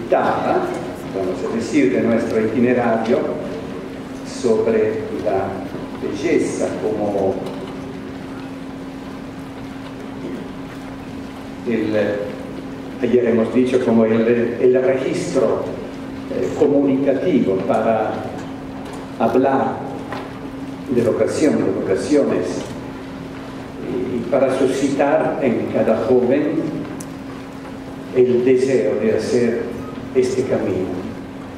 mitad, vamos a decir, de nuestro itinerario sobre la belleza como ayer hemos dicho, como el registro comunicativo para hablar de vocación, de vocaciones, y para suscitar en cada joven el deseo de hacer este camino,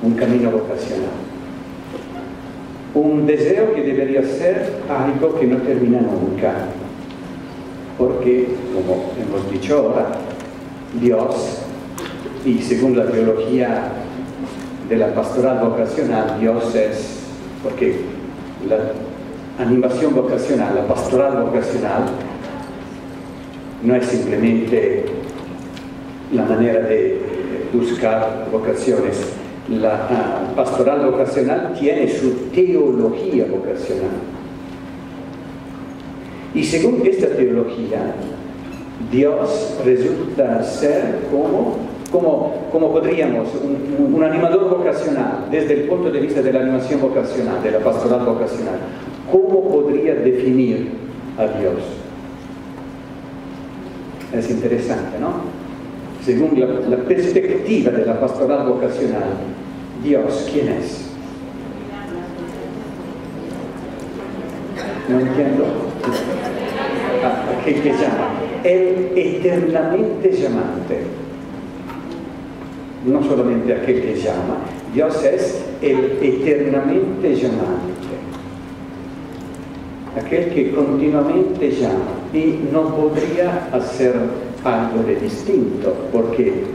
un camino vocacional. Un deseo que debería ser algo que no termina nunca, porque, como hemos dicho ahora, Dios, y según la teología de la pastoral vocacional, Dios es, porque la animación vocacional, la pastoral vocacional, no es simplemente la manera de buscar vocaciones. La pastoral vocacional tiene su teología vocacional. Y según esta teología, Dios resulta ser como podríamos, un animador vocacional, desde el punto de vista de la animación vocacional, de la pastoral vocacional. ¿Cómo podría definir a Dios? Es interesante, ¿no? Según la perspectiva de la pastoral vocacional, Dios, ¿quién es? No entiendo. Aquel que llama. El eternamente llamante. No solamente aquel que llama, Dios es el eternamente llamante. Aquel que continuamente llama y no podría hacer algo de distinto, porque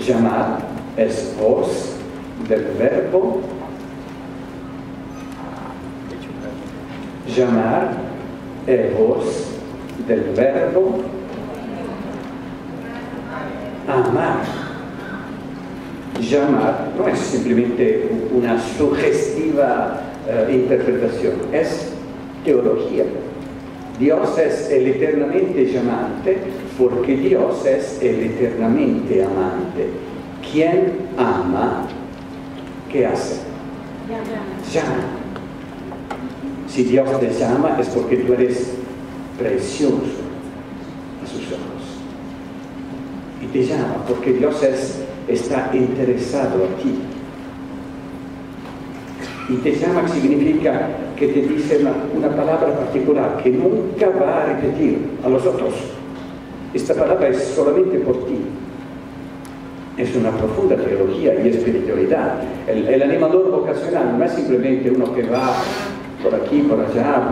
llamar es voz del verbo, llamar es voz del verbo amar. Llamar no es simplemente una sugestiva interpretación, es teología. Dios es el eternamente llamante porque Dios es el eternamente amante. Quien ama, ¿qué hace? Llama. Si Dios te llama es porque tú eres precioso a sus ojos. Y te llama porque Dios está interesado a ti. Y te llama significa que te dice una palabra particular que nunca va a repetir a los otros. Esta palabra es solamente por ti. Es una profunda teología y espiritualidad. El animador vocacional no es simplemente uno que va por aquí, por allá,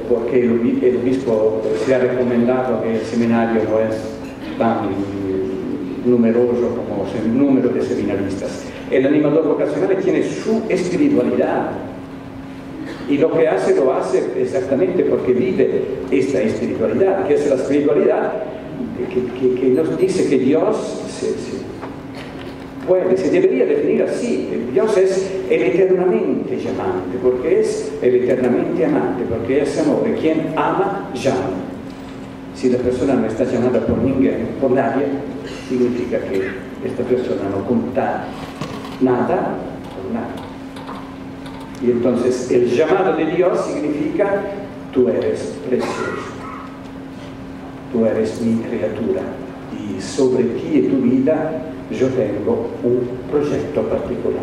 porque el obispo se ha recomendado que el seminario no es tan numeroso como el número de seminaristas. El animador vocacional tiene su espiritualidad y lo que hace lo hace exactamente porque vive esta espiritualidad, que es la espiritualidad que nos dice que Dios se debería definir así. Dios es el eternamente llamante, porque es el eternamente amante, porque es amor. Quien ama, llama. Si la persona no está llamada por nadie, significa que esta persona no cuenta nada por nada. Y entonces el llamado de Dios significa: tú eres precioso, tú eres mi criatura, y sobre ti y tu vida yo tengo un proyecto particular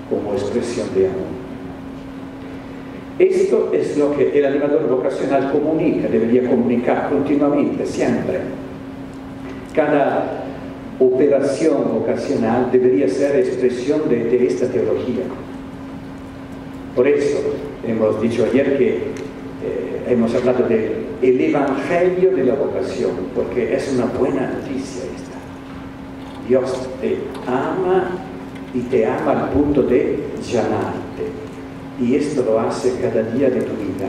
como expresión de amor. Esto es lo que el animador vocacional comunica, debería comunicar continuamente, siempre. Cada operación vocacional debería ser expresión de esta teología. Por eso hemos dicho ayer que hemos hablado del evangelio de la vocación, porque es una buena noticia esta. Dios te ama y te ama al punto de llamarte. Y esto lo hace cada día de tu vida.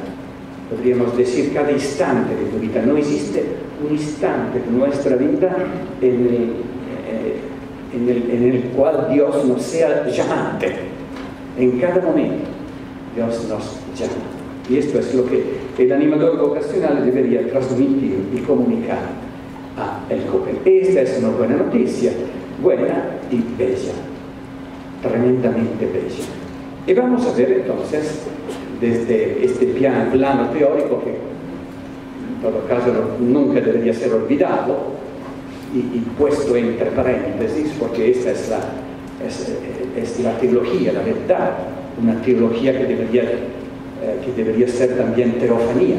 Podríamos decir cada instante de tu vida. No existe un instante de nuestra vida en el cual Dios no sea llamante. En cada momento Dios nos llama. Y esto es lo que el animador vocacional debería transmitir y comunicar al joven. Esta es una buena noticia. buena y bella, tremendamente bella. Y vamos a ver entonces, desde este plano teórico, que en todo caso nunca debería ser olvidado y puesto entre paréntesis, porque esta es la teología, la verdad, una teología que debería ser también teofanía,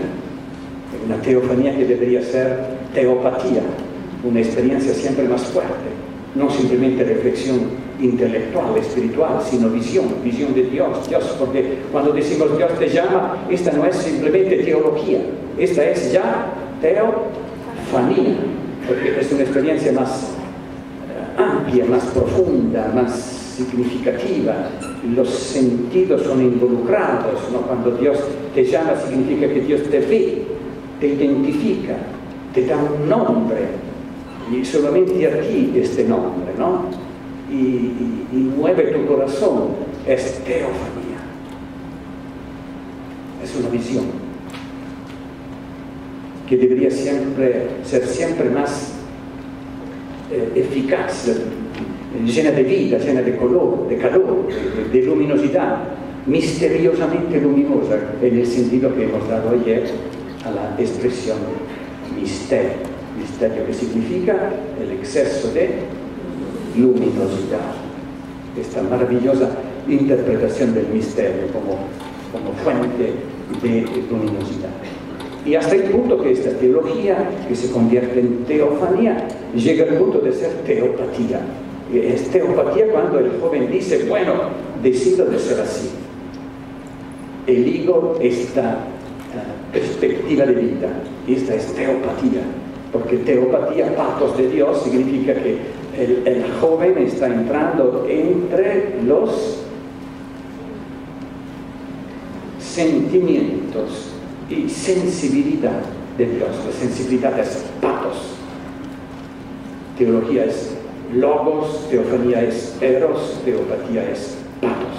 una teofanía que debería ser teopatía, una experiencia siempre más fuerte, no simplemente reflexión intelectual, espiritual, sino visión de Dios, porque cuando decimos Dios te llama, esta no es simplemente teología, esta es ya teofanía, porque es una experiencia más amplia, más profunda, más significativa, los sentidos son involucrados, ¿no? Cuando Dios te llama significa que Dios te ve, te identifica, te da un nombre, y solamente a ti este nombre, ¿no? Y mueve tu corazón, es teofanía, es una visión que debería ser siempre más eficaz, llena de vida, llena de color, de calor, de luminosidad, misteriosamente luminosa, en el sentido que hemos dado ayer a la expresión misterio, que significa el exceso de luminosidad, esta maravillosa interpretación del misterio como fuente de luminosidad. Y hasta el punto que esta teología, que se convierte en teofanía, llega al punto de ser teopatía. Es teopatía cuando el joven dice, bueno, decido de ser así. Elijo esta perspectiva de vida. Esta es teopatía, porque teopatía, patos de Dios, significa que el joven está entrando entre los sentimientos y sensibilidad de Dios. La sensibilidad es patos, teología es logos, teofanía es eros, teopatía es patos.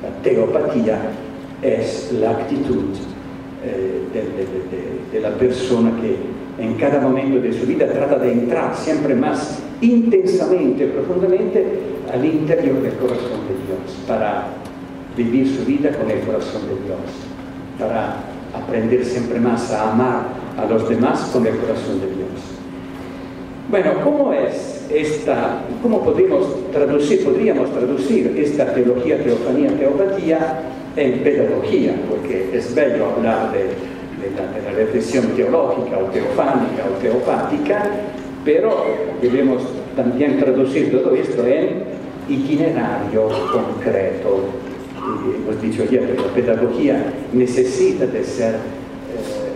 La teopatía es la actitud de la persona que en cada momento de su vida trata de entrar siempre más intensamente, profundamente al interior del corazón de Dios, para vivir su vida con el corazón de Dios, para aprender siempre más a amar a los demás con el corazón de Dios. Bueno, ¿cómo podríamos traducir esta teología, teofanía, teopatía en pedagogía? Porque es bello hablar de la reflexión teológica o teofánica o teopática, pero debemos también traducir todo esto en itinerario concreto. Y hemos dicho ya que la pedagogía necesita de ser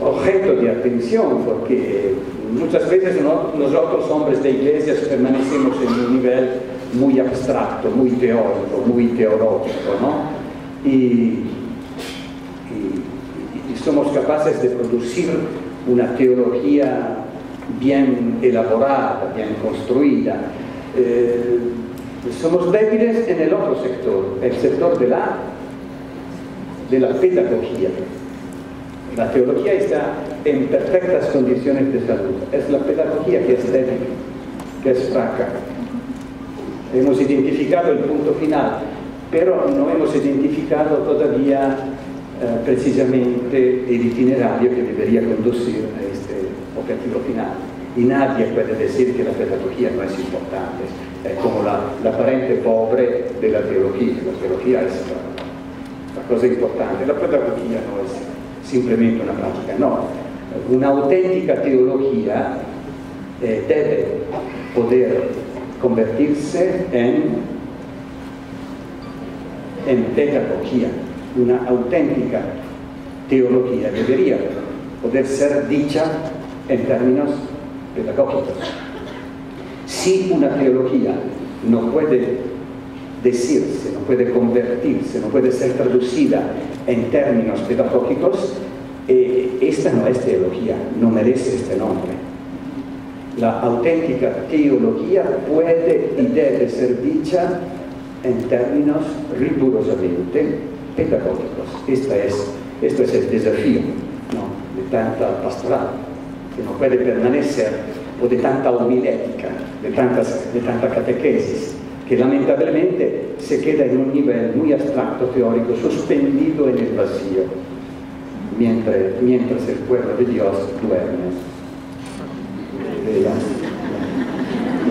objeto de atención, porque muchas veces nosotros, hombres de iglesias, permanecemos en un nivel muy abstracto, muy teórico, muy teológico, ¿no? Y somos capaces de producir una teología bien elaborada, bien construida. Somos débiles en el otro sector, el sector de la pedagogía. La teología está en perfectas condiciones de salud. Es la pedagogía que es débil, que es fraca. Hemos identificado el punto final, pero no hemos identificado todavía precisamente el itinerario que debería conducir a este objetivo final. Y nadie puede decir que la pedagogía no es importante. Es como la parente pobre de la teología. La teología es la cosa importante. La pedagogía no es simplemente una práctica, no. Una auténtica teología debe poder convertirse en pedagogía. Una auténtica teología debería poder ser dicha en términos pedagógicos. Si una teología no puede decirse, no puede convertirse, no puede ser traducida en términos pedagógicos, esta no es teología, no merece este nombre. La auténtica teología puede y debe ser dicha en términos rigurosamente pedagógicos. Esto es el desafío, ¿no?, de tanta pastoral, que no puede permanecer o de tanta homilética, de tanta catequesis, que lamentablemente se queda en un nivel muy abstracto teórico, suspendido en el vacío, mientras el pueblo de Dios duerme.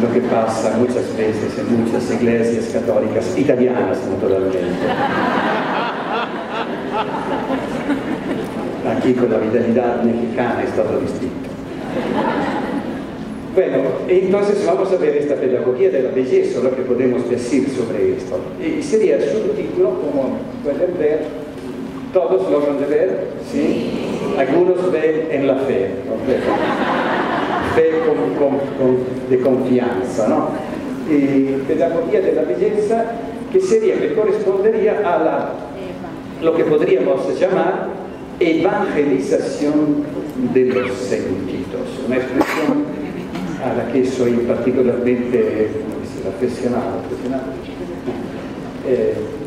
Lo que pasa muchas veces en muchas iglesias católicas, italianas naturalmente. Aquí con la vitalidad mexicana es todo distinto. Bueno, entonces vamos a ver esta pedagogía de la belleza, lo que podemos decir sobre esto. Y sería el subtítulo, como pueden ver, todos logran de ver, ¿sí? Algunos ven en la fe, fe de confianza, ¿no? Y pedagogía de la belleza, que sería, que correspondería a lo que podríamos llamar evangelización de los sentidos, una expresión a la que soy particularmente aficionado,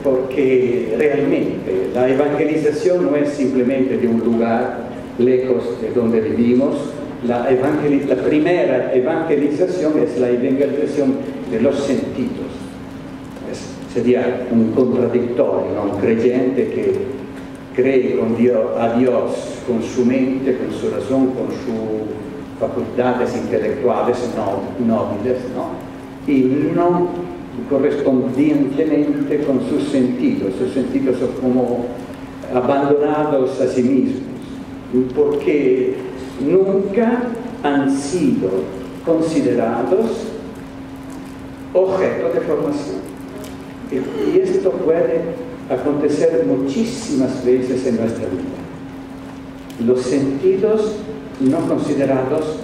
porque realmente la evangelización no es simplemente de un lugar lejos de donde vivimos. La primera evangelización es la evangelización de los sentidos. Sería un contradictorio, ¿no? Un creyente que cree a Dios con su mente, con su razón, con sus facultades intelectuales nobles, ¿no? Y no correspondientemente con sus sentidos son como abandonados a sí mismos, porque nunca han sido considerados objeto de formación. Y esto puede acontecer muchísimas veces en nuestra vida. Los sentidos no considerados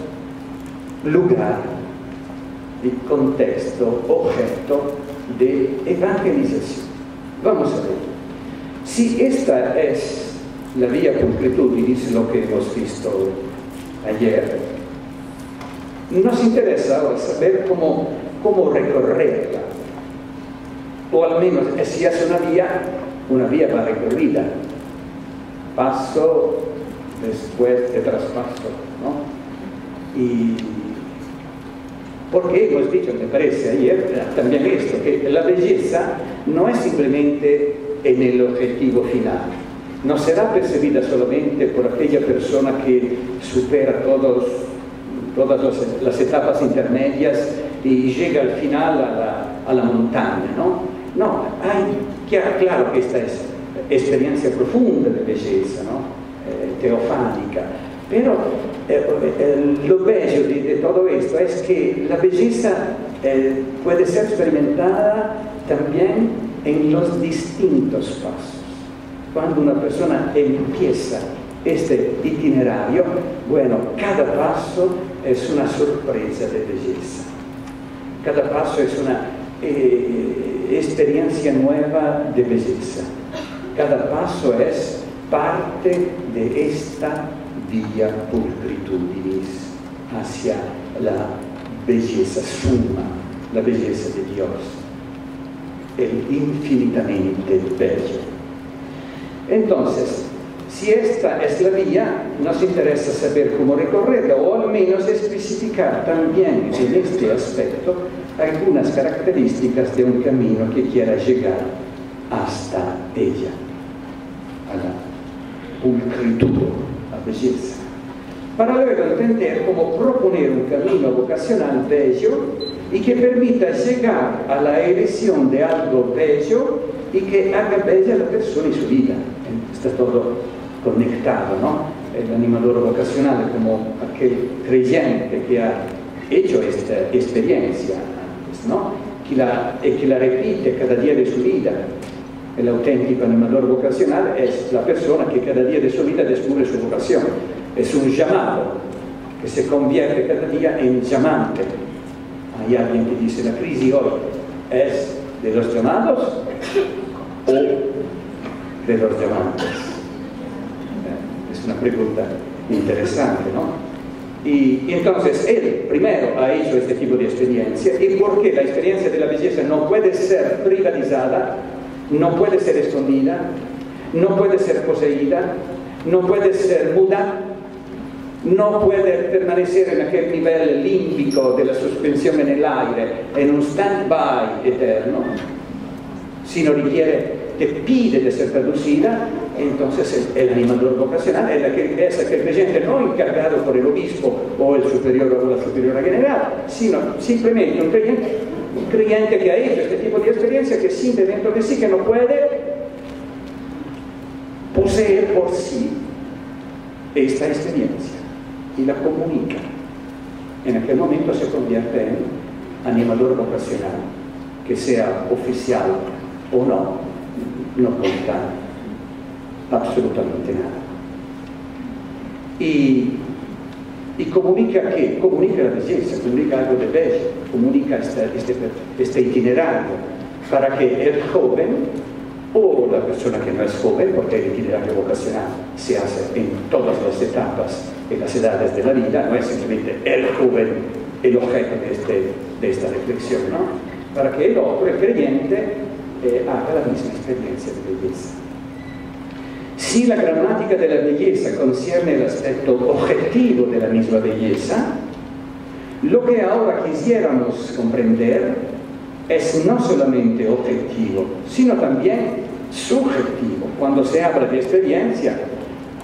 lugar y contexto, objeto de evangelización. Vamos a ver. Si esta es la vía pulchritudinis, lo que hemos visto ayer, nos interesa ahora saber cómo recorrerla, o al menos si es una vía va recorrida, paso después de traspaso, ¿no? Y porque hemos dicho, me parece ayer también esto, que la belleza no es simplemente en el objetivo final, no será percibida solamente por aquella persona que supera todas las etapas intermedias y llega al final a la montaña, ¿no? No, claro que esta es experiencia profunda de belleza, ¿no? Teofánica, pero lo bello de todo esto es que la belleza puede ser experimentada también en los distintos pasos. Cuando una persona empieza este itinerario, bueno, cada paso es una sorpresa de belleza, cada paso es una experiencia nueva de belleza, cada paso es parte de esta vía pulchritudinis hacia la belleza suma, la belleza de Dios, el infinitamente bello. Entonces, si esta es la vía, nos interesa saber cómo recorrerla, o al menos especificar también en este aspecto algunas características de un camino que quiera llegar hasta ella, a la pulcritud, la belleza, para luego entender cómo proponer un camino vocacional bello y que permita llegar a la elección de algo bello y que haga bella la persona y su vida. Está todo conectado, ¿no? El animador vocacional como aquel creyente que ha hecho esta experiencia antes, ¿no? Que la repite cada día de su vida. El auténtico animador vocacional es la persona que cada día de su vida descubre su vocación. Es un llamado que se convierte cada día en llamante. Hay alguien que dice, la crisis hoy es de los llamados o de los llamantes. Es una pregunta interesante, ¿no? Y entonces él primero ha hecho este tipo de experiencia, y porque la experiencia de la belleza no puede ser privatizada, no puede ser escondida, no puede ser poseída, no puede ser muda, no puede permanecer en aquel nivel límbico de la suspensión en el aire, en un stand-by eterno, sino te pide de ser traducida. Entonces el animador vocacional es aquel creyente no encargado por el obispo o el superior o la superiora general, sino simplemente un creyente que ha hecho este tipo de experiencia, que siente dentro de sí que no puede poseer por sí esta experiencia y la comunica. En aquel momento se convierte en animador vocacional, que sea oficial o no cuenta absolutamente nada. Y comunica ¿qué? Comunica la belleza, comunica algo de bello, comunica este itinerario para que el joven o la persona que no es joven, porque el itinerario vocacional se hace en todas las etapas y las edades de la vida, no es simplemente el joven el objeto de esta reflexión, ¿no? Para que el otro, el creyente, haga la misma experiencia de belleza. Si la gramática de la belleza concierne el aspecto objetivo de la misma belleza, lo que ahora quisiéramos comprender es no solamente objetivo, sino también subjetivo. Cuando se habla de experiencia,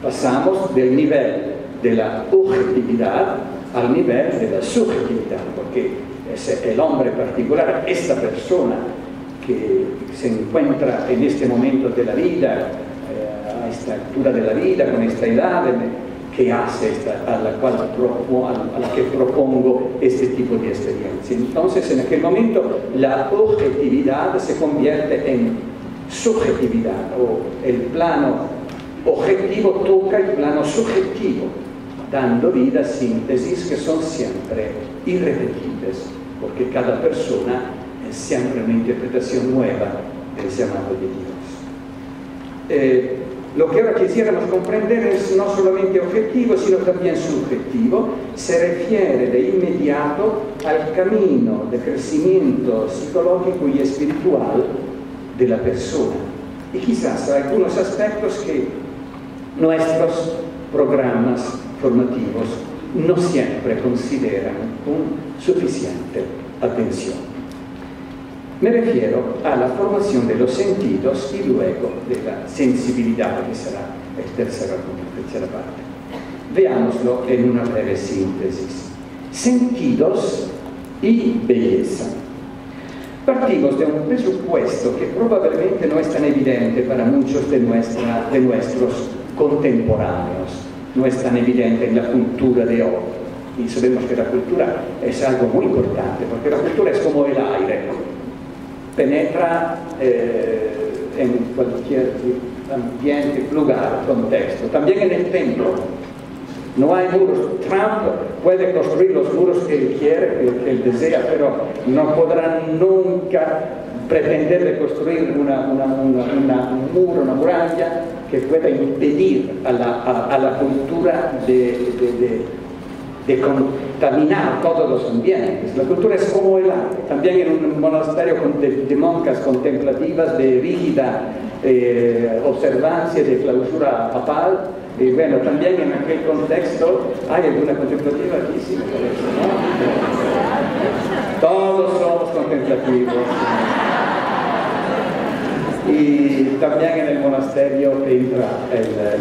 pasamos del nivel de la objetividad al nivel de la subjetividad, porque es el hombre particular, esta persona que se encuentra en este momento de la vida, a esta altura de la vida, con esta edad, que hace a la que propongo este tipo de experiencia. Entonces, en aquel momento, la objetividad se convierte en subjetividad, o el plano objetivo toca el plano subjetivo, dando vida a síntesis que son siempre irrepetibles, porque cada persona es siempre una interpretación nueva del llamado de Dios. Lo que ahora quisiéramos comprender es no solamente objetivo, sino también subjetivo. Se refiere de inmediato al camino de crecimiento psicológico y espiritual de la persona. Y quizás algunos aspectos que nuestros programas formativos no siempre consideran con suficiente atención. Me refiero a la formación de los sentidos y luego de la sensibilidad, que será la tercera parte. Veámoslo en una breve síntesis. Sentidos y belleza. Partimos de un presupuesto que probablemente no es tan evidente para muchos de nuestros contemporáneos, no es tan evidente en la cultura de hoy. Y sabemos que la cultura es algo muy importante, porque la cultura es como el aire. Penetra en cualquier ambiente, lugar, contexto, también en el templo. No hay muros. Trump puede construir los muros que él quiere, que él desea, pero no podrá nunca pretender de construir un muro, una muralla que pueda impedir a la cultura de contaminar todos los ambientes. La cultura es como el arte. También en un monasterio de monjas contemplativas, de rígida observancia, de clausura papal, y bueno, también en aquel contexto hay alguna contemplativa aquí, sí, me parece, ¿no? Todos somos contemplativos. Y también en el monasterio entra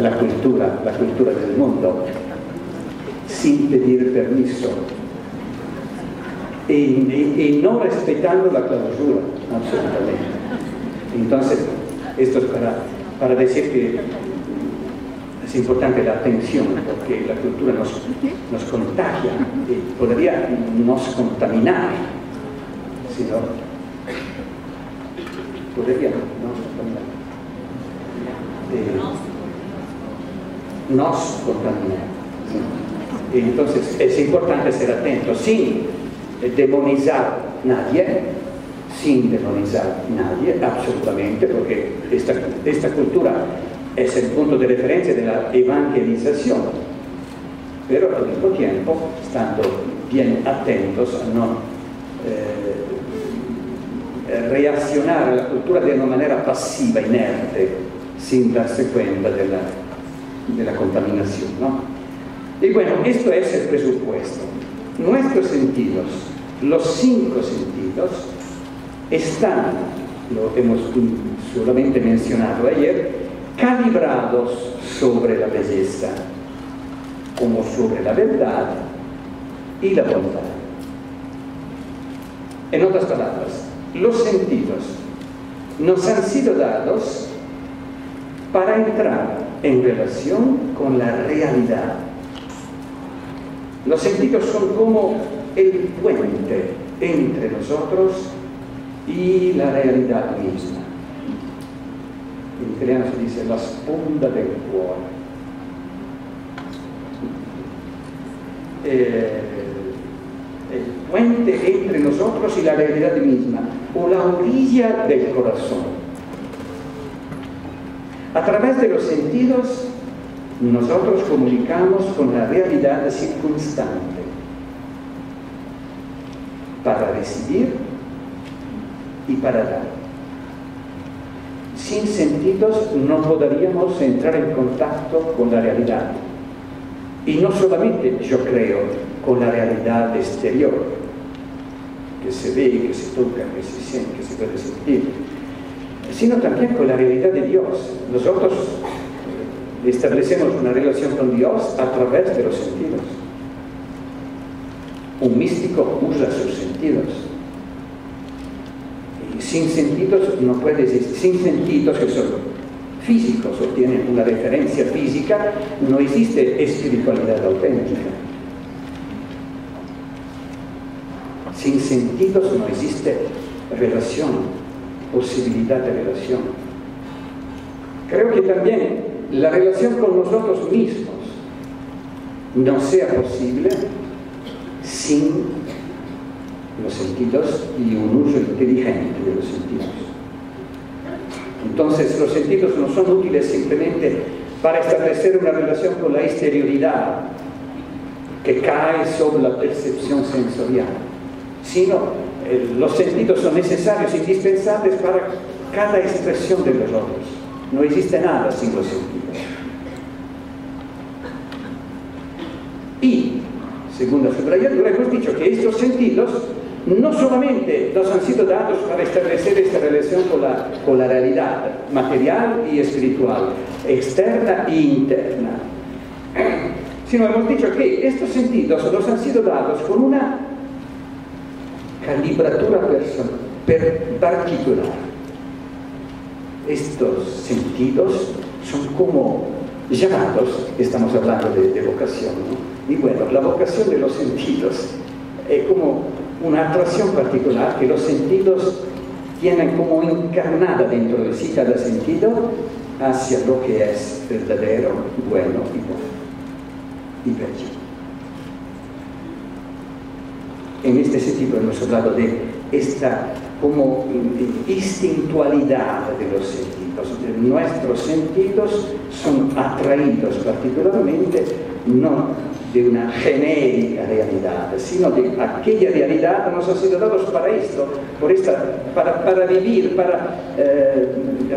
la cultura del mundo, sin pedir permiso y no respetando la clausura, absolutamente. Entonces, esto es para decir que es importante la atención, porque la cultura nos contagia y podría nos contaminar, sino podría nos contaminar. Entonces es importante ser atento sin demonizar nadie, absolutamente, porque esta cultura es el punto de referencia de la evangelización, pero al mismo tiempo estando bien atentos a no reaccionar a la cultura de una manera pasiva, inerte, sin darse cuenta de la contaminación, ¿no? Y bueno, esto es el presupuesto. Nuestros sentidos, los 5 sentidos, están, lo hemos solamente mencionado ayer, calibrados sobre la belleza, como sobre la verdad y la bondad. En otras palabras, los sentidos nos han sido dados para entrar en relación con la realidad. Los sentidos son como el puente entre nosotros y la realidad misma. En italiano se dice la sponda del cuore. El puente entre nosotros y la realidad misma, o la orilla del corazón. A través de los sentidos, nosotros comunicamos con la realidad circunstante para recibir y para dar. Sin sentidos no podríamos entrar en contacto con la realidad. Y no solamente, yo creo, con la realidad exterior, que se ve, que se toca, que se siente, que se puede sentir, sino también con la realidad de Dios. Nosotros establecemos una relación con Dios a través de los sentidos. Un místico usa sus sentidos. Y sin sentidos no puede existir. Sin sentidos que son físicos o tienen una referencia física, no existe espiritualidad auténtica. Sin sentidos no existe relación, posibilidad de relación. Creo que también la relación con nosotros mismos no sea posible sin los sentidos y un uso inteligente de los sentidos. Entonces, los sentidos no son útiles simplemente para establecer una relación con la exterioridad que cae sobre la percepción sensorial, sino los sentidos son necesarios, indispensables para cada expresión de los otros. No existe nada sin los sentidos. Y, según la subrayadura, hemos dicho que estos sentidos no solamente nos han sido dados para establecer esta relación con la realidad material y espiritual, externa e interna, sino hemos dicho que estos sentidos nos han sido dados con una calibratura particular. Estos sentidos son como llamados, estamos hablando de vocación, ¿no? Y bueno, la vocación de los sentidos es como una atracción particular que los sentidos tienen como encarnada dentro de sí cada sentido hacia lo que es verdadero, bueno y bello. En este sentido hemos hablado de esta como instintualidad de los sentidos. Nuestros sentidos son atraídos particularmente no de una genérica realidad, sino de aquella realidad que nos ha sido dados para esto, para vivir, para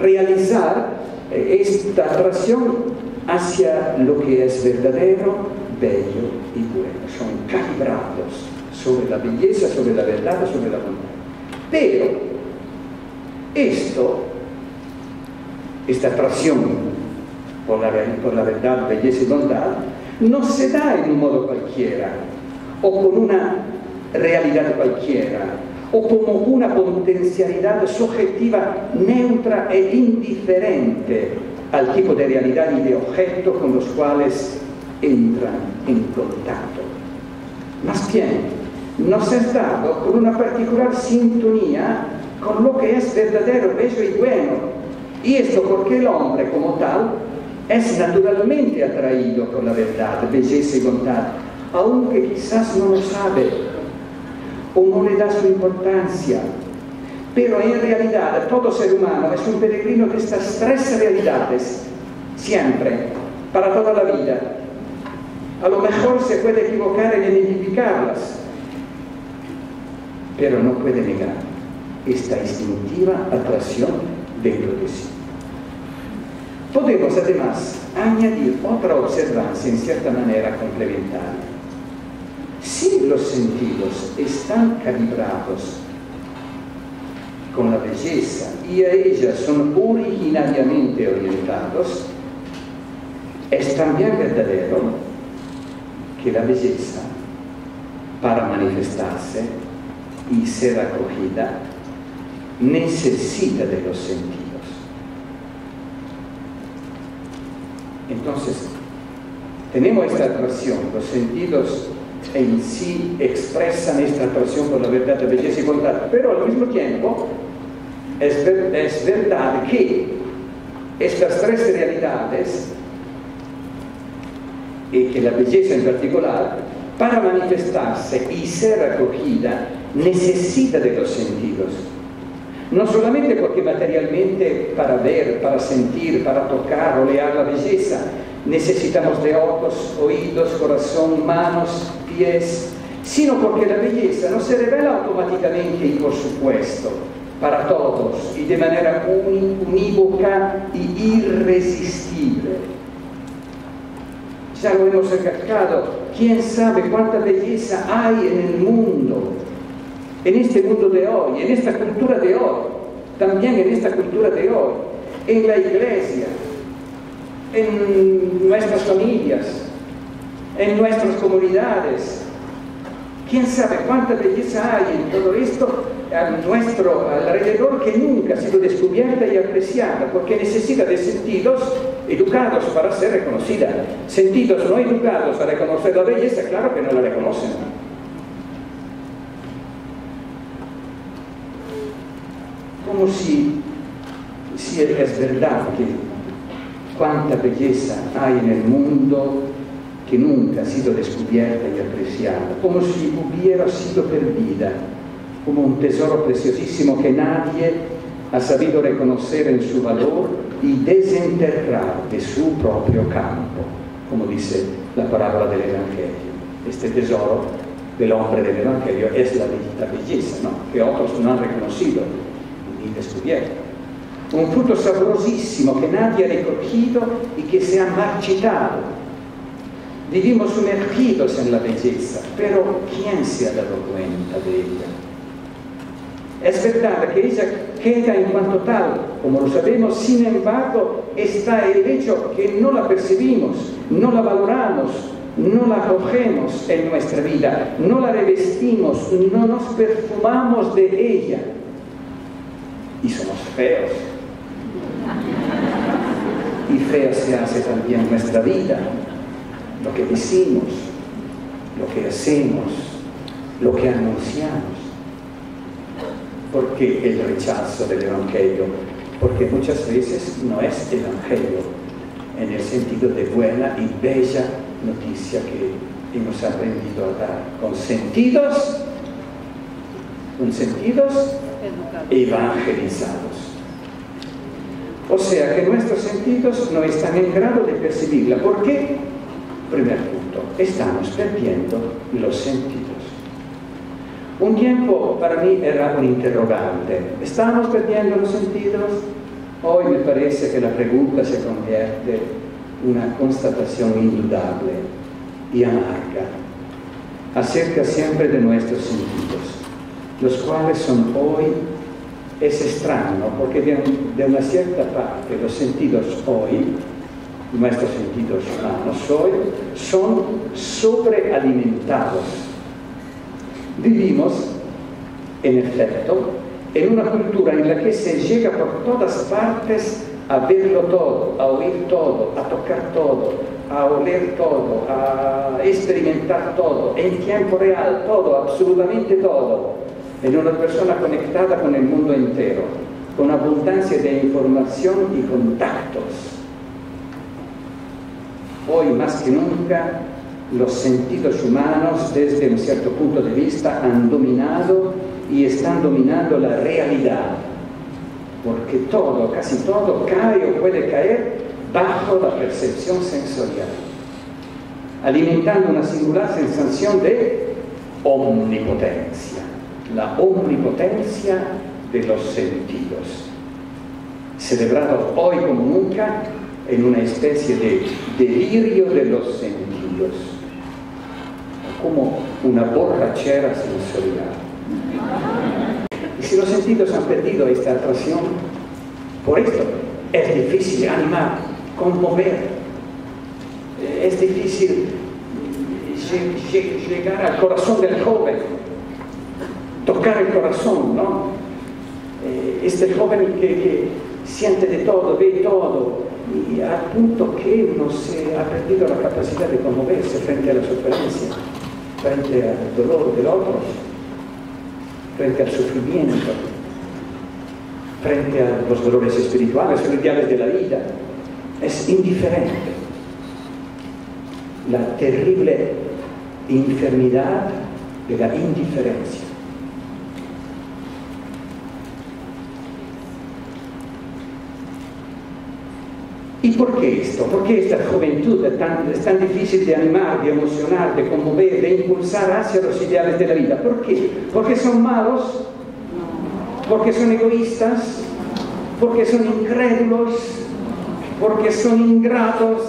realizar esta atracción hacia lo que es verdadero, bello y bueno. Son calibrados sobre la belleza, sobre la verdad, sobre la bondad. Pero esta atracción por la verdad, belleza y bondad no se da en un modo cualquiera, o con una realidad cualquiera, o como una potencialidad subjetiva neutra e indiferente al tipo de realidad y de objeto con los cuales entran en contacto. Más bien, nos es dado con una particular sintonía con lo que es verdadero, bello y bueno. Y esto porque el hombre como tal es naturalmente atraído por la verdad, belleza y bondad, aunque quizás no lo sabe o no le da su importancia. Pero en realidad todo ser humano es un peregrino de estas 3 realidades, siempre, para toda la vida. A lo mejor se puede equivocar en identificarlas, pero no puede negar esta instintiva atracción dentro de sí. Podemos además añadir otra observancia en cierta manera complementaria. Si los sentidos están calibrados con la belleza y a ella son originariamente orientados, es también verdadero que la belleza, para manifestarse y ser acogida, necesita de los sentidos. Entonces, tenemos esta atracción, los sentidos en sí expresan esta atracción por la verdad, la belleza y bondad, pero al mismo tiempo es verdad que estas tres realidades, y que la belleza en particular, para manifestarse y ser acogida, necesita de los sentidos. No solamente porque materialmente para ver, para sentir, para tocar, olear la belleza, necesitamos de ojos, oídos, corazón, manos, pies, sino porque la belleza no se revela automáticamente y por supuesto para todos y de manera unívoca y irresistible. Ya lo hemos recalcado, quién sabe cuánta belleza hay en el mundo, en este mundo de hoy, en esta cultura de hoy, también en esta cultura de hoy, en la iglesia, en nuestras familias, en nuestras comunidades. ¿Quién sabe cuánta belleza hay en todo esto a nuestro alrededor que nunca ha sido descubierta y apreciada, porque necesita de sentidos educados para ser reconocida? Sentidos no educados a reconocer la belleza, claro que no la reconocen. Como si es verdad que cuánta belleza hay en el mundo que nunca ha sido descubierta y apreciada, como si hubiera sido perdida, como un tesoro preciosísimo que nadie ha sabido reconocer en su valor y desenterrar de su propio campo, como dice la parábola del Evangelio. Este tesoro del hombre del Evangelio es la belleza, ¿no?, que otros no han reconocido ni descubierto. Un fruto saborosísimo que nadie ha recogido y que se ha marchitado. Vivimos sumergidos en la belleza, pero ¿quién se ha dado cuenta de ella? Es verdad que ella queda en cuanto tal, como lo sabemos, sin embargo, está el hecho que no la percibimos, no la valoramos, no la acogemos en nuestra vida, no la revestimos, no nos perfumamos de ella. Y somos feos. Y fea se hace también nuestra vida, lo que decimos, lo que hacemos, lo que anunciamos. ¿Por qué el rechazo del Evangelio? Porque muchas veces no es Evangelio en el sentido de buena y bella noticia que hemos aprendido a dar, con sentidos evangelizados. O sea que nuestros sentidos no están en grado de percibirla. ¿Por qué? Primer punto, estamos perdiendo los sentidos. Un tiempo para mí era un interrogante. ¿Estamos perdiendo los sentidos? Hoy me parece que la pregunta se convierte en una constatación indudable y amarga acerca siempre de nuestros sentidos, los cuales son hoy, es extraño, porque de una cierta parte los sentidos hoy, nuestros sentidos humanos hoy, son sobrealimentados. Vivimos, en efecto, en una cultura en la que se llega por todas partes a verlo todo, a oír todo, a tocar todo, a oler todo, a experimentar todo, en tiempo real, todo, absolutamente todo, en una persona conectada con el mundo entero, con abundancia de información y contactos. Hoy más que nunca, los sentidos humanos, desde un cierto punto de vista, han dominado y están dominando la realidad, porque todo, casi todo, cae o puede caer bajo la percepción sensorial, alimentando una singular sensación de omnipotencia, la omnipotencia de los sentidos, celebrado hoy como nunca en una especie de delirio de los sentidos, como una borrachera sensorial. Y si los sentidos han perdido esta atracción, por esto es difícil animar, conmover, es difícil llegar al corazón del joven, tocar el corazón, ¿no? Este joven que siente de todo, ve todo, y al punto que no se ha perdido la capacidad de conmoverse frente a la sufrencia, frente al dolor del otro, frente al sufrimiento, frente a los dolores espirituales, los ideales de la vida. Es indiferente. La terrible enfermedad de la indiferencia. ¿Y por qué esto? ¿Por qué esta juventud es tan difícil de animar, de emocionar, de conmover, de impulsar hacia los ideales de la vida? ¿Por qué? ¿Porque son malos? ¿Porque son egoístas? ¿Porque son incrédulos? ¿Porque son ingratos?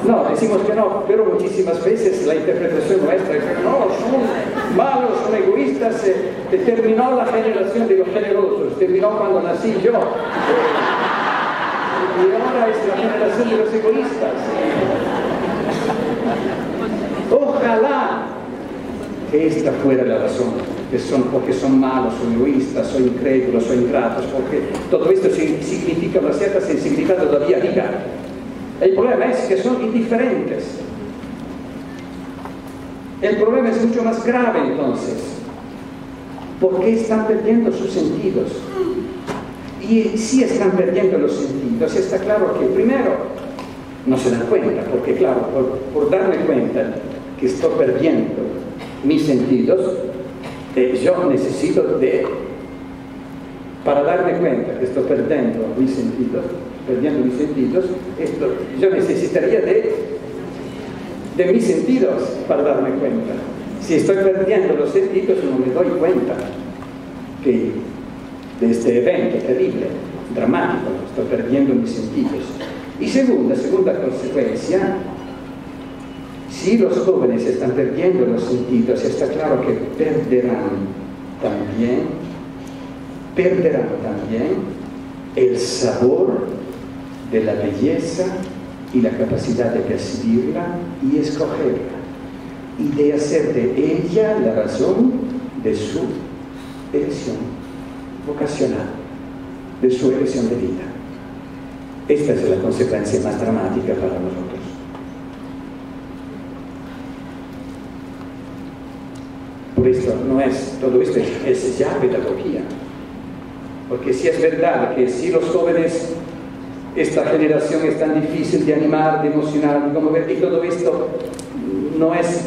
No, decimos que no, pero muchísimas veces la interpretación nuestra es que no, son malos, son egoístas, terminó la generación de los generosos, terminó cuando nací yo. Y ahora es la generación de los egoístas. Ojalá que esta fuera la razón, porque son malos, son egoístas, son incrédulos, son ingratos, porque todo esto significa una cierta sensibilidad de la vida. El problema es que son indiferentes. El problema es mucho más grave entonces, porque están perdiendo sus sentidos. Y si están perdiendo los sentidos, está claro que primero no se dan cuenta, porque claro, por darme cuenta que estoy perdiendo mis sentidos, yo necesito para darme cuenta que estoy perdiendo mis sentidos, yo necesitaría de mis sentidos para darme cuenta. Si estoy perdiendo los sentidos, no me doy cuenta de este evento terrible, dramático, estoy perdiendo mis sentidos. Y segunda consecuencia, si los jóvenes están perdiendo los sentidos, está claro que perderán también el sabor de la belleza y la capacidad de percibirla y escogerla, y de hacer de ella la razón de su elección vocacional, de su elección de vida. Esta es la consecuencia más dramática para nosotros. Por esto todo esto es ya pedagogía. Porque si es verdad que si los jóvenes, esta generación es tan difícil de animar, de emocionar, de conmover, y todo esto no es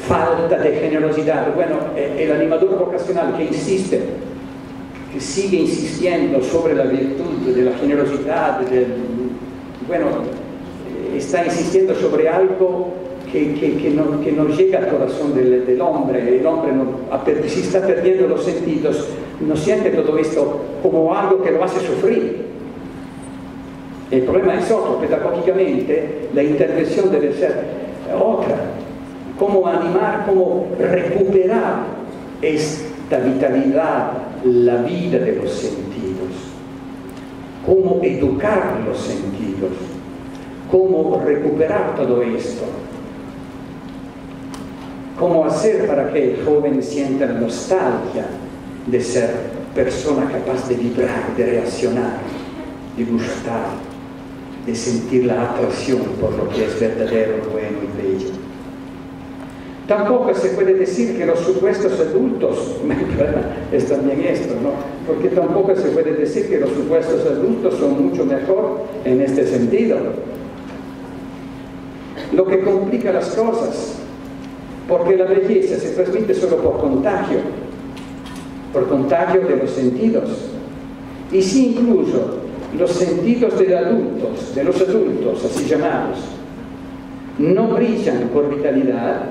falta de generosidad. Bueno, el animador vocacional que sigue insistiendo sobre la virtud de la generosidad, está insistiendo sobre algo que no llega al corazón del hombre. El hombre si está perdiendo los sentidos, no siente todo esto como algo que lo hace sufrir. El problema es otro. Pedagógicamente la intervención debe ser otra. Cómo animar, cómo recuperar esta vitalidad, la vida de los sentidos, cómo educar los sentidos, cómo recuperar todo esto, cómo hacer para que el joven sienta la nostalgia de ser persona capaz de vibrar, de reaccionar, de gustar, de sentir la atracción por lo que es verdadero, bueno y bello. Tampoco se puede decir que los supuestos adultos, es también esto, ¿no? Porque tampoco se puede decir que los supuestos adultos son mucho mejor en este sentido. Lo que complica las cosas, porque la belleza se transmite solo por contagio de los sentidos. Y si incluso los sentidos de los adultos, así llamados, no brillan por vitalidad,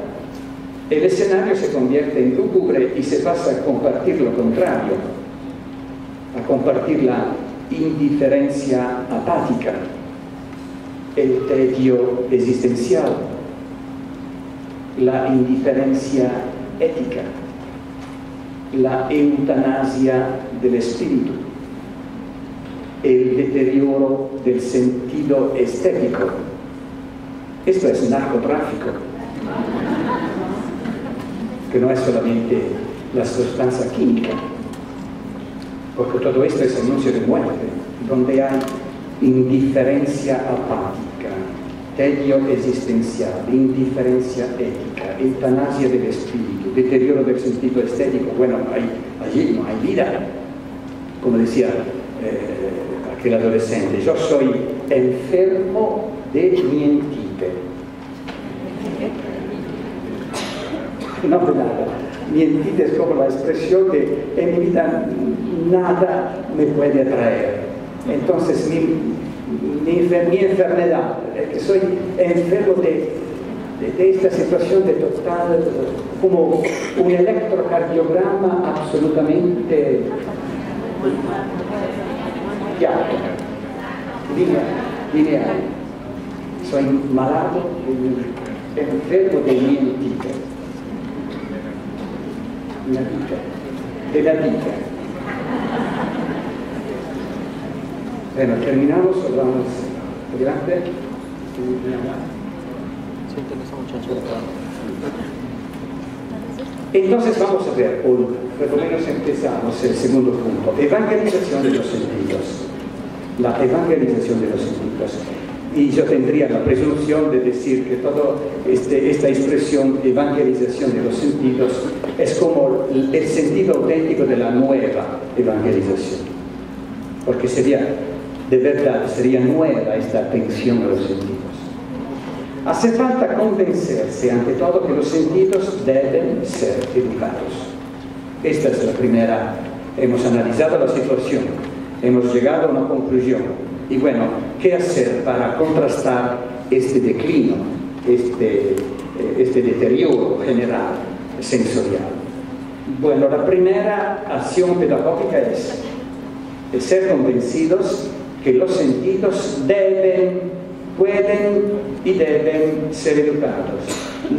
el escenario se convierte en lúgubre y se pasa a compartir lo contrario, a compartir la indiferencia apática, el tedio existencial, la indiferencia ética, la eutanasia del espíritu, el deterioro del sentido estético. Esto es narcotráfico, que no es solamente la sustancia química, porque todo esto es anuncio de muerte, donde hay indiferencia apática, tedio existencial, indiferencia ética, eutanasia del espíritu, deterioro del sentido estético. Bueno, allí no hay vida. Como decía aquel adolescente, yo soy enfermo de mientite. No de nada. Mientite es como la expresión de en mi vida nada me puede atraer. Entonces mi enfermedad, que soy enfermo de esta situación de total, como un electrocardiograma absolutamente lineal. Soy malado, enfermo de mientite. De la vida. Bueno, terminamos, vamos adelante. Entonces vamos a ver, por lo menos empezamos el segundo punto, evangelización de los sentidos. La evangelización de los sentidos. Y yo tendría la presunción de decir que toda esta expresión evangelización de los sentidos es como el sentido auténtico de la nueva evangelización. Porque de verdad, sería nueva esta atención a los sentidos. Hace falta convencerse, ante todo, que los sentidos deben ser educados. Esta es la primera. Hemos analizado la situación, hemos llegado a una conclusión. Y bueno, ¿qué hacer para contrastar este declino, este deterioro general sensorial? Bueno, la primera acción pedagógica es ser convencidos que los sentidos pueden y deben ser educados.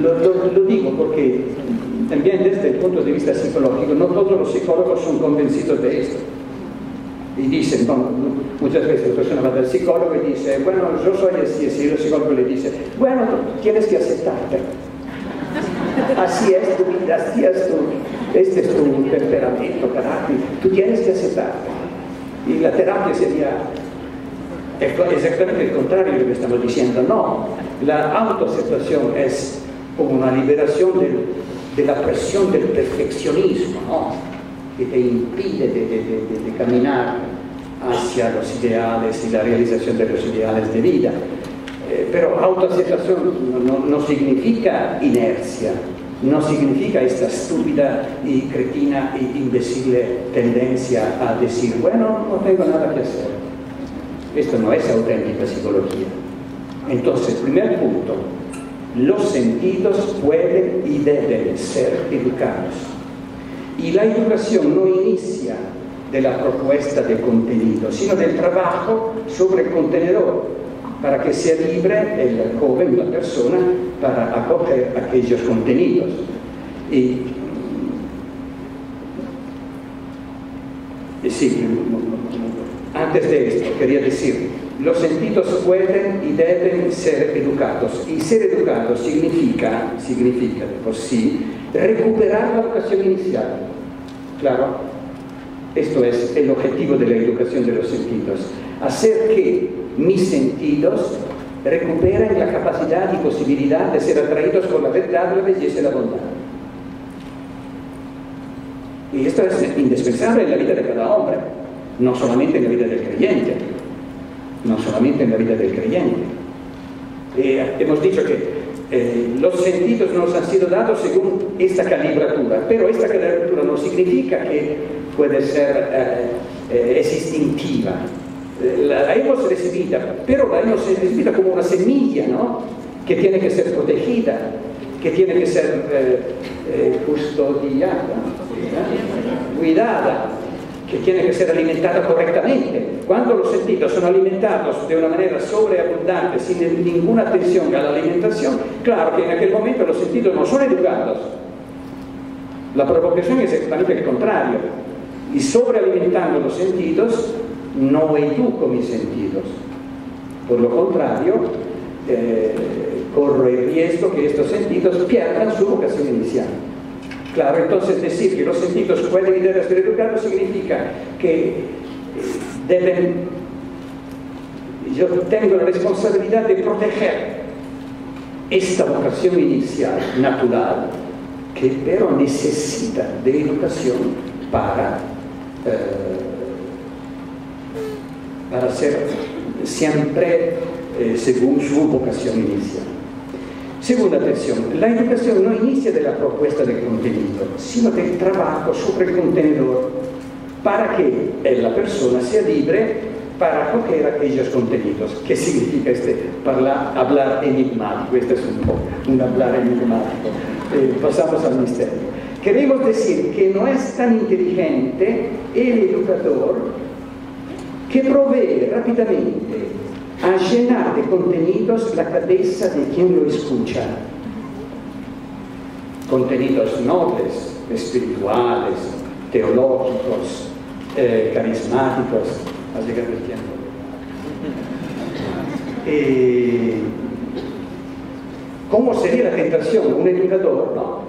Lo digo porque también desde el punto de vista psicológico, no todos los psicólogos son convencidos de esto. Y dicen, bueno, muchas veces la persona va al psicólogo y dice, bueno, yo soy así, y el psicólogo le dice, bueno, tienes que aceptarte. Así es tu vida, así es este es tu temperamento, carácter, tú tienes que aceptarte. Y la terapia sería exactamente el contrario de lo que estamos diciendo. No, la autoaceptación es como una liberación de la presión del perfeccionismo, ¿no? Que te impide de caminar hacia los ideales y la realización de los ideales de vida. Pero autoaceptación no significa inercia, no significa esta estúpida y cretina e imbécil tendencia a decir, bueno, no tengo nada que hacer. Esto no es auténtica psicología. Entonces, primer punto, los sentidos pueden y deben ser educados. Y la educación no inicia de la propuesta de contenido, sino del trabajo sobre el contenedor, para que sea libre el joven, la persona, para acoger aquellos contenidos. Y sí, antes de esto quería decir, los sentidos pueden y deben ser educados. Y ser educados significa de por sí, recuperar la educación inicial. Claro, esto es el objetivo de la educación de los sentidos. Hacer que mis sentidos recuperen la capacidad y posibilidad de ser atraídos por la verdad, la belleza y la bondad. Y esto es indispensable en la vida de cada hombre, no solamente en la vida del creyente. No solamente en la vida del creyente. Hemos dicho que los sentidos nos han sido dados según esta calibratura, pero esta calibratura no significa que puede ser es instintiva. La hemos recibido, pero la hemos recibido como una semilla, ¿no? Que tiene que ser protegida, que tiene que ser custodiada, cuidada, que tiene que ser alimentada correctamente. Cuando los sentidos son alimentados de una manera sobreabundante, sin ninguna atención a la alimentación, claro que en aquel momento los sentidos no son educados. La provocación es exactamente el contrario. Y sobrealimentando los sentidos, no educo mis sentidos. Por lo contrario, corro el riesgo que estos sentidos pierdan su vocación inicial. Claro, entonces decir que los sentidos pueden y deben ser educados significa que yo tengo la responsabilidad de proteger esta vocación inicial, natural, que pero necesita de educación para ser siempre según su vocación inicial. Segunda atención, la educación no inicia de la propuesta del contenido, sino del trabajo sobre el contenedor para que la persona sea libre para acoger aquellos contenidos. ¿Qué significa hablar enigmático? Este es un hablar enigmático. Pasamos al misterio. Queremos decir que no es tan inteligente el educador que provee rápidamente a llenar de contenidos la cabeza de quien lo escucha. Contenidos nobles, espirituales, teológicos, carismáticos. Ha llegado el tiempo. ¿Cómo sería la tentación? Un educador, ¿no?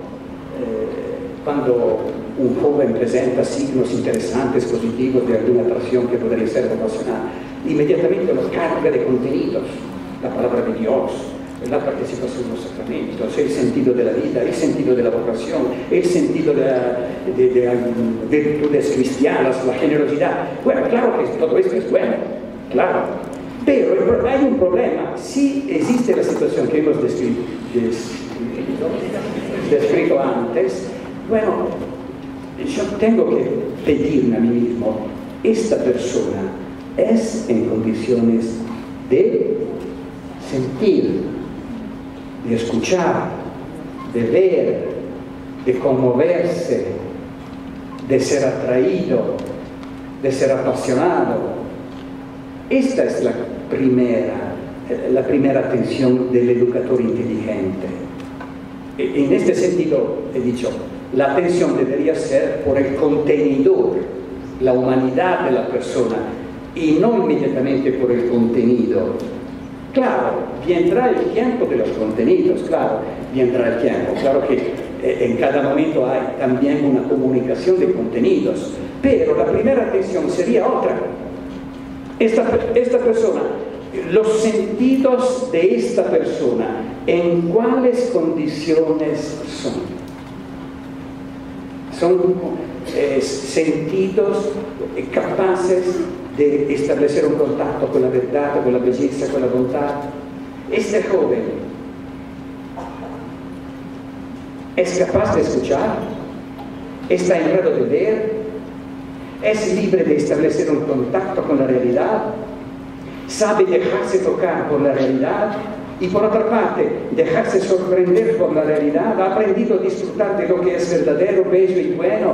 Cuando un joven presenta signos interesantes, positivos de alguna atracción que podría ser vocacional, inmediatamente lo carga de contenidos, la palabra de Dios, la participación en los sacramentos, el sentido de la vida, el sentido de la vocación, el sentido de virtudes cristianas, la generosidad. Bueno, claro que todo esto es bueno, claro, pero hay un problema. Si existe la situación que hemos descrito antes, bueno, yo tengo que pedirme a mí mismo, esta persona es en condiciones de sentir, de escuchar, de ver, de conmoverse, de ser atraído, de ser apasionado. Esta es la primera atención del educador inteligente. En este sentido, he dicho, la atención debería ser por el contenedor, la humanidad de la persona, y no inmediatamente por el contenido. Claro, vendrá el tiempo de los contenidos, claro, vendrá el tiempo. Claro que en cada momento hay también una comunicación de contenidos, pero la primera atención sería otra. Esta persona, los sentidos de esta persona, ¿en cuáles condiciones son? Son sentidos capaces de establecer un contacto con la verdad, con la belleza, con la bondad. Este joven es capaz de escuchar, está en grado de ver, es libre de establecer un contacto con la realidad, sabe dejarse tocar por la realidad y, por otra parte, dejarse sorprender por la realidad, ha aprendido a disfrutar de lo que es verdadero, bello y bueno,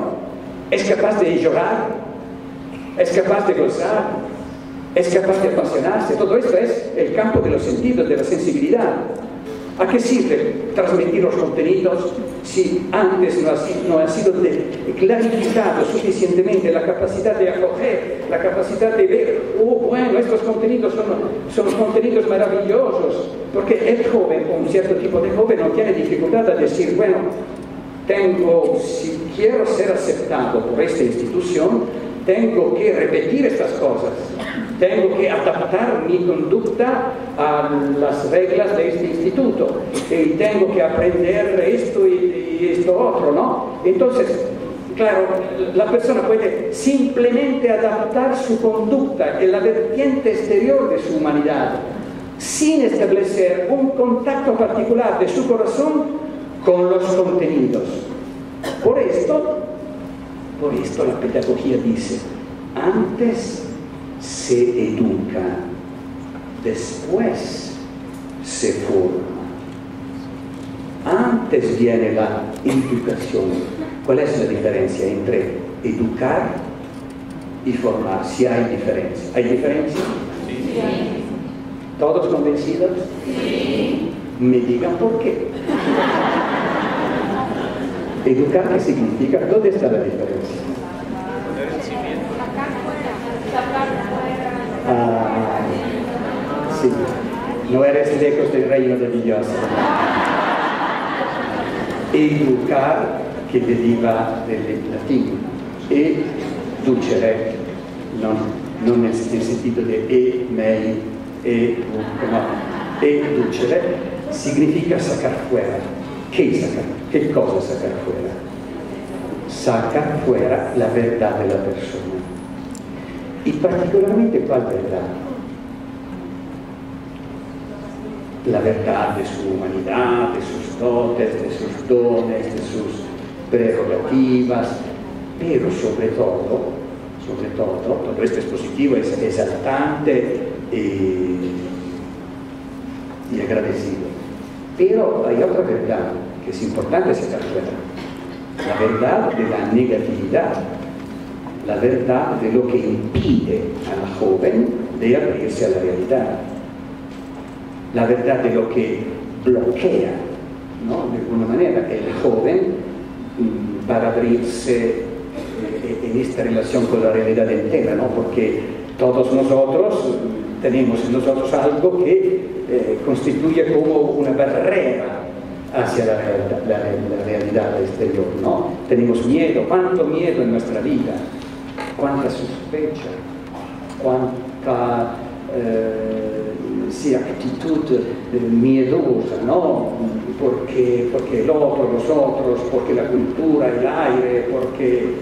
es capaz de llorar, es capaz de gozar, es capaz de apasionarse. Todo esto es el campo de los sentidos, de la sensibilidad. ¿A qué sirve transmitir los contenidos si antes no ha sido clarificado suficientemente la capacidad de acoger, la capacidad de ver, bueno, estos contenidos son contenidos maravillosos? Porque el joven, un cierto tipo de joven, no tiene dificultad a decir, bueno, si quiero ser aceptado por esta institución, tengo que repetir estas cosas, tengo que adaptar mi conducta a las reglas de este instituto, y tengo que aprender esto y esto otro, ¿no? Entonces, claro, la persona puede simplemente adaptar su conducta en la vertiente exterior de su humanidad, sin establecer un contacto particular de su corazón con los contenidos. Por esto la pedagogía dice, antes se educa, después se forma. Antes viene la educación. ¿Cuál es la diferencia entre educar y formar si hay diferencia. ¿Hay diferencia? Sí. ¿Todos convencidos? Sí. Me digan por qué. Educar, ¿qué significa? ¿Dónde está la diferencia? Poner el cimiento. Ah, sí, no eres lejos del reino de Dios. Educar, che deriva del latino, educere, non nel sentito di mei, no, educere significa sacar fuera. Che cosa sacar fuera? Sacar fuera la verdad de la persona. Y particularmente, ¿cuál verdad? La verdad de su humanidad, de sus dotes, de sus dones, de sus prerrogativas, pero sobre todo, todo esto es positivo, es exaltante y agradecido. Pero hay otra verdad que es importante sacar fuera, la verdad de la negatividad, la verdad de lo que impide a la joven de abrirse a la realidad, la verdad de lo que bloquea, ¿no? De alguna manera, el joven para abrirse en esta relación con la realidad entera, ¿no? Porque todos nosotros tenemos en nosotros algo que constituye como una barrera hacia la realidad exterior, ¿no? Tenemos miedo, cuánto miedo en nuestra vida, cuánta sospecha, cuánta actitud miedosa, ¿no? Porque el otro, los otros, porque la cultura, el aire, porque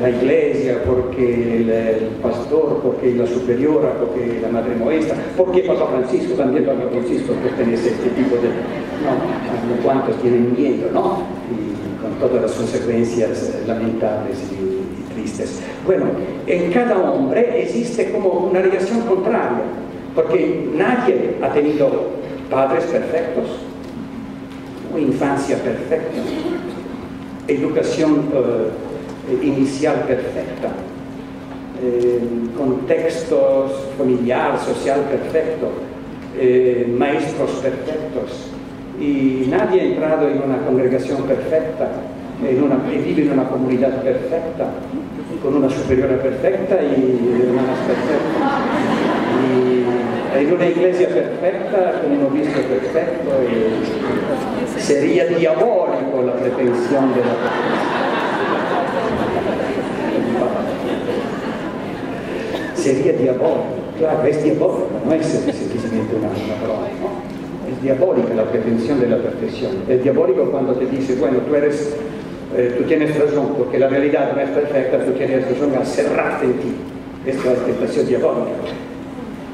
la iglesia, porque el pastor, porque la superiora, porque la madre maestra, porque Papa Francisco, también Papa Francisco pertenece a este tipo de... ¿no? ¿Cuántos tienen miedo, no? Y con todas las consecuencias lamentables y tristes. Bueno, en cada hombre existe como una reacción contraria, porque nadie ha tenido padres perfectos, infancia perfecta, educación inicial perfecta, contextos familiar, social perfecto, maestros perfectos, y nadie ha entrado en una congregación perfecta, vive en una comunidad perfecta, con una superiora perfecta y hermanas perfectas, y en una iglesia perfecta, con un obispo perfecto, y sería diabólico la pretensión de la perfección. Sería diabólico, claro, es diabólico, no es sencillamente una broma, ¿no? Es diabólica la pretensión de la perfección. Es diabólico cuando te dice, bueno, tú tienes razón, porque la realidad no es perfecta, tú tienes razón a cerrarte en ti. Esta es la tentación diabólica.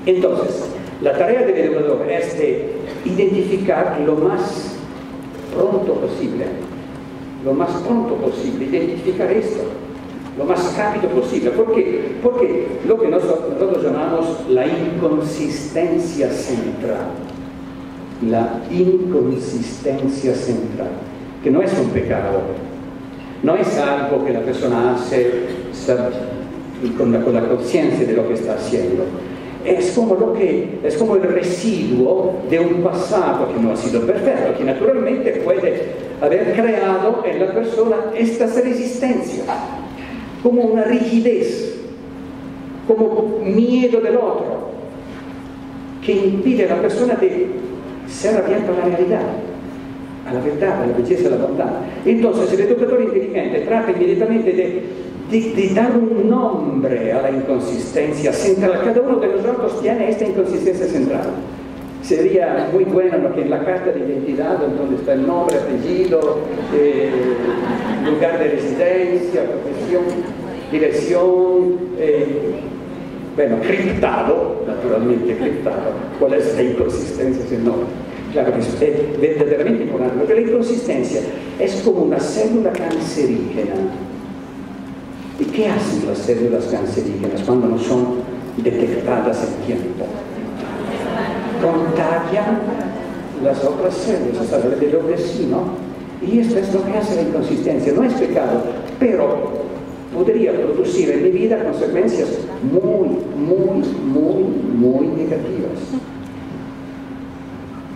Entonces, la tarea del educador es de identificar lo más pronto posible, identificar esto, lo más rápido posible. ¿Por qué? Porque lo que nosotros llamamos la inconsistencia central, que no es un pecado, no es algo que la persona hace con la conciencia de lo que está haciendo. Es como el residuo de un pasado que no ha sido perfecto, que naturalmente puede haber creado en la persona estas resistencias, como una rigidez, como miedo del otro, que impide a la persona de ser abierta a la realidad, a la verdad, a la belleza, a la bondad. Entonces el educador inteligente trata inmediatamente de dar un nombre a la inconsistencia central. Cada uno de nosotros tiene esta inconsistencia central. Sería muy bueno que en la carta de identidad, donde está el nombre, apellido, lugar de residencia, profesión, dirección, bueno, criptado, naturalmente criptado, cuál es la inconsistencia sin nombre. Claro que es verdaderamente importante, porque la inconsistencia es como una célula cancerígena. ¿Y qué hacen las células cancerígenas cuando no son detectadas en tiempo? Contagian las otras células, hasta alrededor de sí, ¿no? Y esto es lo que hace la inconsistencia. No es pecado, pero podría producir en mi vida consecuencias muy negativas.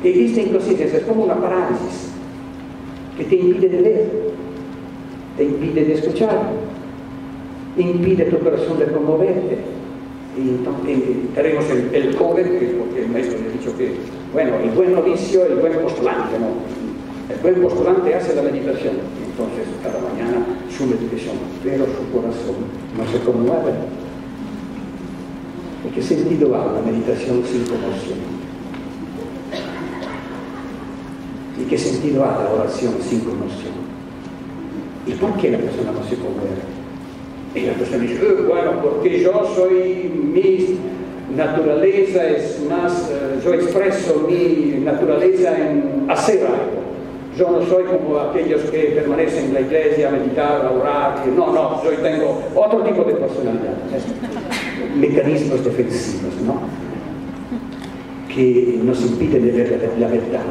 Y esta inconsistencia es como una parálisis que te impide de ver, te impide de escuchar, impide tu corazón de conmoverte. Y entonces tenemos el joven, porque el maestro le ha dicho que, bueno, el buen novicio, el buen postulante, ¿no? El buen postulante hace la meditación, entonces cada mañana su meditación, pero su corazón no se conmueve. ¿Y qué sentido ha la meditación sin conmoción? ¿Y qué sentido ha la oración sin conmoción? ¿Y por qué la persona no se conmueve? Y la persona dice, bueno, porque yo soy, mi naturaleza es más, yo expreso mi naturaleza en hacer algo. Yo no soy como aquellos que permanecen en la iglesia a meditar, a orar, que no, yo tengo otro tipo de personalidad. Mecanismos defensivos, ¿no? Que nos impiden de ver la verdad.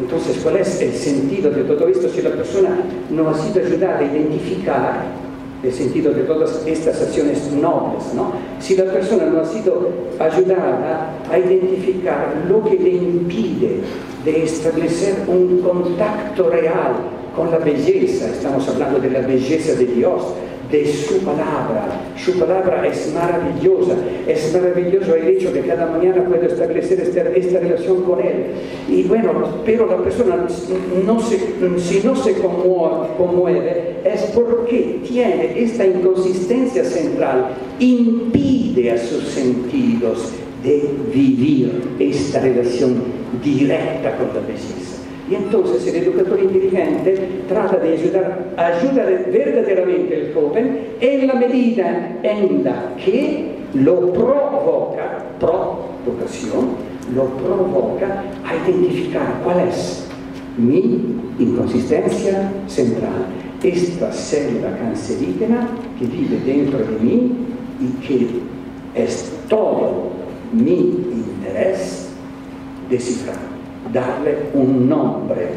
Entonces, ¿cuál es el sentido de todo esto si la persona no ha sido ayudada a identificar el sentido de todas estas acciones nobles, ¿no? Si la persona no ha sido ayudada a identificar lo que le impide de establecer un contacto real con la belleza, estamos hablando de la belleza de Dios, de su palabra es maravilloso el hecho de que cada mañana puedo establecer esta relación con Él. Y bueno, pero la persona si no se conmueve es porque tiene esta inconsistencia central, impide a sus sentidos de vivir esta relación directa con la belleza. Y entonces el educador inteligente trata de ayudar verdaderamente al joven en la medida en la que lo provoca, lo provoca a identificar cuál es mi inconsistencia central, esta célula cancerígena que vive dentro de mí y que es todo mi interés descifrar. Darle un nombre.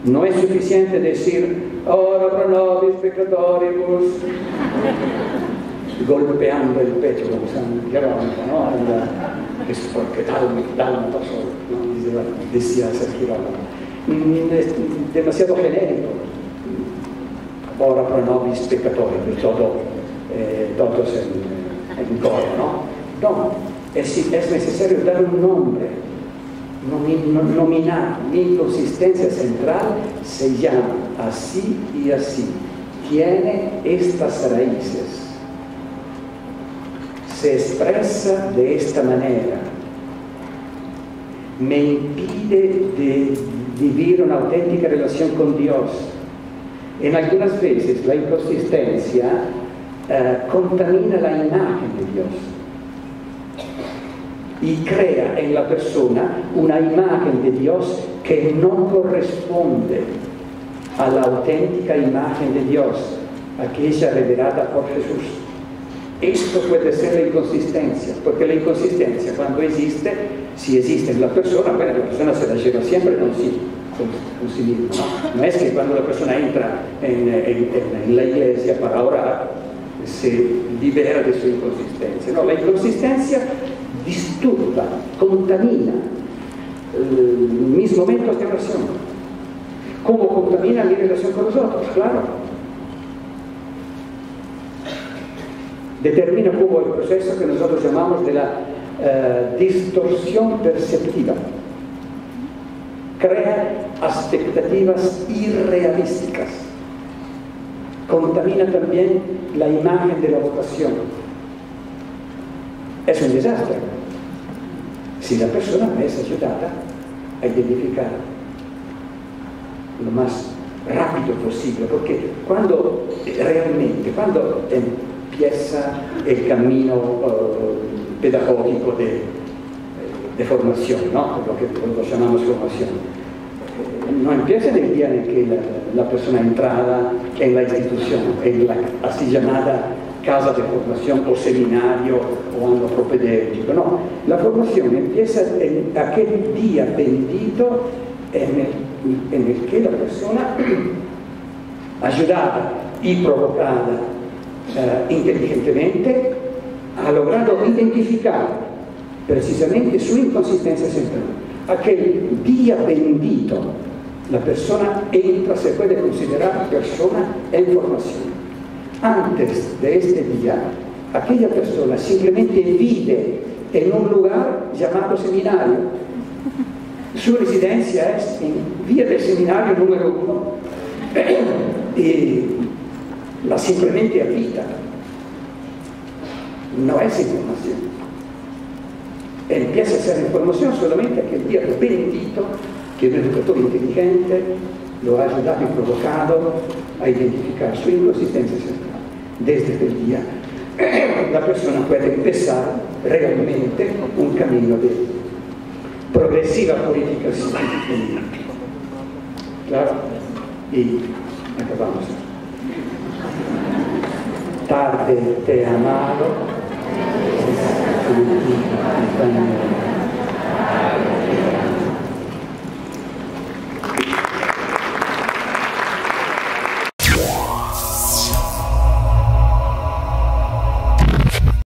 No es suficiente decir ora pro nobis peccatoribus, golpeando el pecho como San Jerónimo, ¿no? Es porque dálmata solo, ¿no? Decía San Jerónimo. Es demasiado genérico. Ora pro nobis peccatoribus, todos en coro, ¿no? No, es necesario dar un nombre. Nominar mi inconsistencia central se llama así y así, tiene estas raíces, se expresa de esta manera, me impide de vivir una auténtica relación con Dios. En algunas veces la inconsistencia contamina la imagen de Dios y crea en la persona una imagen de Dios que no corresponde a la auténtica imagen de Dios, aquella revelada por Jesús. Esto puede ser la inconsistencia, porque la inconsistencia cuando existe, si existe en la persona, bueno, la persona se la lleva siempre consigo mismo, ¿no? No es que cuando la persona entra en la iglesia para orar, se libera de su inconsistencia. No, la inconsistencia disturba, contamina mis momentos de oración. ¿Cómo contamina mi relación con los otros? Claro. Determina como el proceso que nosotros llamamos de la distorsión perceptiva. Crea expectativas irrealísticas. Contamina también la imagen de la vocación. Es un desastre si la persona no es ayudada a identificar lo más rápido posible, porque cuando empieza el camino pedagógico de formación, ¿no? Lo que lo llamamos formación, no empieza en el día en que la persona entrada en la institución, en la así llamada casa de formación o seminario o año propedéutico, no. La formación empieza en aquel día bendito en el que la persona, ayudada y provocada inteligentemente, ha logrado identificar precisamente su inconsistencia central. Aquel día bendito, la persona entra, se puede considerar persona en formación. Antes de este día, aquella persona simplemente vive en un lugar llamado seminario. Su residencia es en Vía del Seminario número 1 y la simplemente habita. No es información. Empieza a ser información solamente aquel día bendito que un educador inteligente lo ha ayudado y provocado a identificar su inconsistencia central. Desde aquel día la persona puede empezar realmente un camino de progresiva política científica. Claro, y acabamos. Tarde te he amado,